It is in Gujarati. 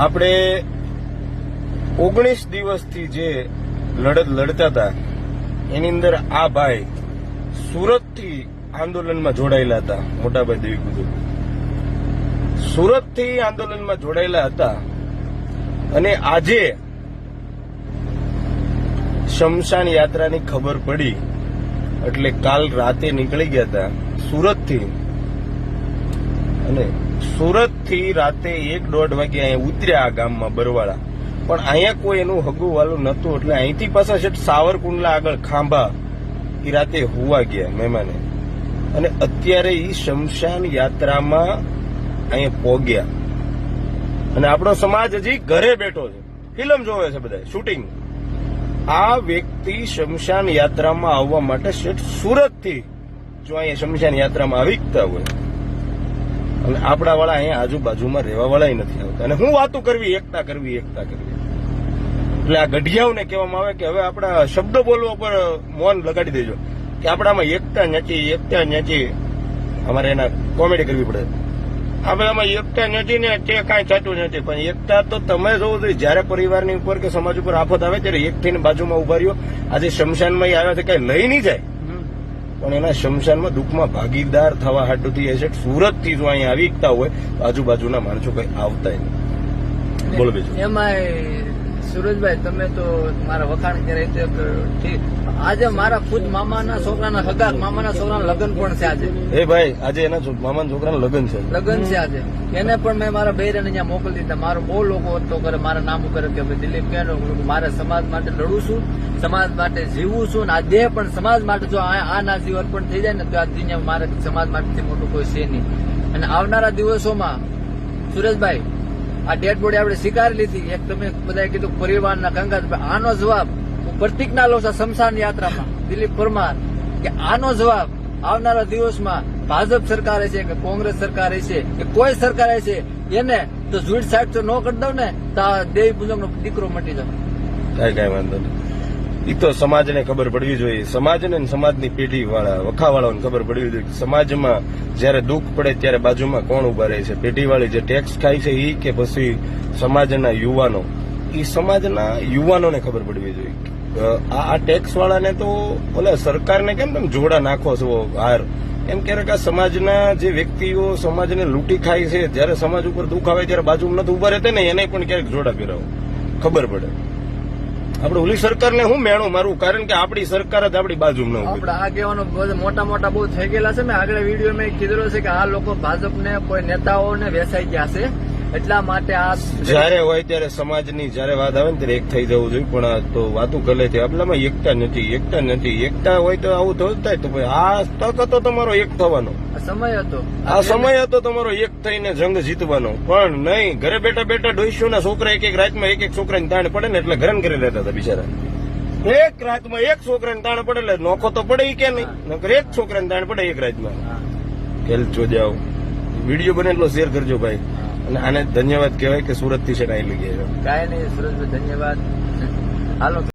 આપણે 19 દિવસથી જે લડત લડતા હતા એની અંદર આ ભાઈ સુરતથી આંદોલનમાં જોડાયેલા હતા. મોટાભાઈ દેવીકુદુ સુરતથી આંદોલનમાં જોડાયેલા હતા અને આજે શમશાન યાત્રાની ખબર પડી એટલે કાલ રાતે નીકળી ગયા હતા સુરતથી અને સુરતથી રાતે 1-1.5 વાગે અહીંયા ઉતર્યા આ ગામમાં બરવાળા. પણ અહીંયા કોઈ એનું હગું વાલું નતું એટલે અહીંથી પાછા છે સાવરકુંડલા આગળ ખાંભા એ રાતે હોવા ગયા મહેમાને અને અત્યારે ઈ શમશાન યાત્રામાં અહીંયા પહોંચ્યા અને આપણો સમાજ હજી ઘરે બેઠો છે, ફિલ્મ જોવે છે બધા શૂટિંગ. આ વ્યક્તિ શમશાન યાત્રામાં આવવા માટે શેઠ સુરતથી જો અહીંયા શમશાન યાત્રામાં આવીકતા હોય અને આપણા વાળા અહીંયા આજુબાજુમાં રહેવા વાળા નથી આવતા અને હું વાતો કરવી એકતા કરવી. એટલે આ ગઢિયાઓને કહેવામાં આવે કે હવે આપણા શબ્દો બોલવા પર મૌન લગાડી દેજો કે આપણામાં એકતા નથી. અમારે એના કોમેડી કરવી પડે. આપણામાં એકતા નથી ને તે કાંઈ થતું નથી. પણ એકતા તો તમે જોવું જોઈએ જયારે પરિવારની ઉપર કે સમાજ ઉપર આફત આવે ત્યારે એક થઈને બાજુમાં ઉભા રહ્યો. આજે શમશાનમાં આવ્યા છે કઈ લઈ નહીં જાય પણ એના શમશાનમાં દુઃખમાં ભાગીદાર થવા હાટુથી એ છે સુરતથી જો અહીંયા આવીકતા હોય તો આજુબાજુના માણસો કઈ આવતા નહીં. બોલો બીજું. એમાં સુરજભાઈ તમે તો મારા વખાણ કરે ઠીક. આજે મારા ખુદ મામાના છોકરાના હગા મામાના છોકરાના લગ્ન પણ છે આજે. એ ભાઈ આજે એના મામાના છોકરાના લગ્ન છે આજે. એને પણ મેં મારા બહેરાને ત્યાં મોકલી દીધા. મારો બહુ લોકો હતો કરે મારા નામ કરે કે ભાઈ દિલીપ કેનો મારે સમાજ માટે લડું છું, સમાજ માટે જીવું છું ને આ દેહ પણ સમાજ માટે જો આ ના જીવ અર્પણ થઈ જાય ને તો આ દુનિયા મારે સમાજ માટેથી મોટું કોઈ છે નહીં. અને આવનારા દિવસોમાં સુરેશભાઈ આ ડેડ બોડી આપણે સ્વીકારી લીધી. એક તમે બધા કીધું પરિવારના કંગાત, આનો જવાબ હું પ્રતિજ્ઞા લઉં છું શમશાન યાત્રામાં દિલીપ પરમાર કે આનો જવાબ આવનારા દિવસમાં ભાજપ સરકાર છે કે કોંગ્રેસ સરકાર છે કે કોઈ સરકાર છે એને તો જૂઠ સાઈડ તો ન કરી દઉં ને તો આ દેવી પૂજકનો દીકરો મટી જાય. કઈ વાંધો નહીં. એ તો સમાજને ખબર પડવી જોઈએ. સમાજને સમાજની પેઢી વાળા વખાવાળાને ખબર પડવી જોઈએ. સમાજમાં જયારે દુઃખ પડે ત્યારે બાજુમાં કોણ ઉભા રહે છે? પેઢીવાળી જે ટેક્સ ખાય છે એ કે પછી સમાજના યુવાનો? એ સમાજના યુવાનોને ખબર પડવી જોઈએ. આ ટેક્સ વાળાને તો ઓલા સરકારને કેમ તમે જોડા નાખો છો હાર એમ ક્યારેક આ સમાજના જે વ્યક્તિઓ સમાજને લૂંટી ખાય છે જયારે સમાજ ઉપર દુઃખ આવે ત્યારે બાજુમાં નથી ઉભા રહેતા ને એને પણ ક્યારેક જોડા પહેરાવો ખબર પડે. આપણે ઓલી સરકારને હું મેણું મારું કારણ કે આપણી સરકાર જ આપણી બાજુમાં ન આપણે આગેવાનો મોટા બહુ થઈ ગયેલા છે. મેં આગળ વિડીયો મેં કીધું છે કે આ લોકો ભાજપને કોઈ નેતાઓને વેસાઈ ગયા છે એટલા માટે આ જયારે હોય ત્યારે સમાજની જયારે વાત આવે ને ત્યારે એક થઈ જવું જોઈએ. પણ તો વાતું કરે છે આપણામાં એકતા નથી. એકતા હોય તો આવું થયું થાય. તો ભાઈ આ તક હતો તમારો એક થવાનો, આ સમય હતો તમારો એક થઈને જંગ જીતવાનો. પણ નહીં, ઘરે બેઠા ડોઈશોના છોકરા એક રાતમાં એક છોકરાની તાણ પડે ને એટલે ઘરે ઘરે રહેતા હતા બિચારા. એક રાતમાં એક છોકરાની તાણ પડે એટલે નોખો તો પડે કે નહીં, નકર એક છોકરાની તાણ પડે એક રાતમાં. ખેલ જોજાઓ વિડીયો બને એટલો શેર કરજો ભાઈ. અને આને ધન્યવાદ કહેવાય કે સુરત થી છે કાંઈ લઈ ગયા. કાંઈ નહીં સુરતભાઈ ધન્યવાદ. હાલો.